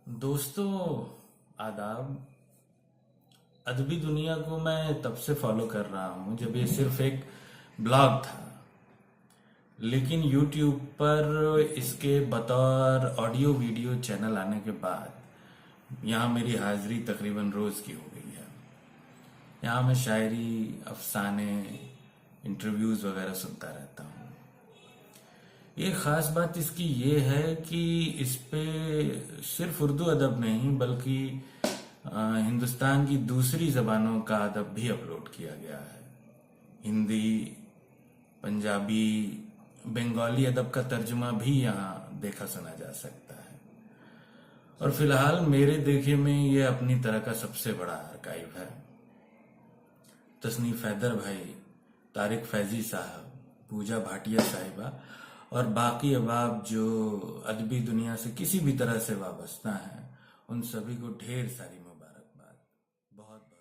दोस्तों, आदाब। अदबी दुनिया को मैं तब से फॉलो कर रहा हूँ जब ये सिर्फ एक ब्लॉग था। लेकिन यूट्यूब पर इसके बतौर ऑडियो वीडियो चैनल आने के बाद यहाँ मेरी हाजिरी तकरीबन रोज की हो गई है। यहाँ मैं शायरी, अफसाने, इंटरव्यूज वगैरह सुनता रहता हूँ। ये खास बात इसकी ये है कि इस पे सिर्फ उर्दू अदब नहीं बल्कि हिंदुस्तान की दूसरी जबानों का अदब भी अपलोड किया गया है। हिंदी, पंजाबी, बंगाली अदब का तर्जुमा भी यहाँ देखा सुना जा सकता है। और फिलहाल मेरे देखे में ये अपनी तरह का सबसे बड़ा आर्काइव है। तसनीफ हैदर भाई, तारिक फैजी साहब, पूजा भाटिया साहिबा और बाकी अहबाब जो अदबी दुनिया से किसी भी तरह से वाबस्ता हैं, उन सभी को ढेर सारी मुबारकबाद। बहुत बहुत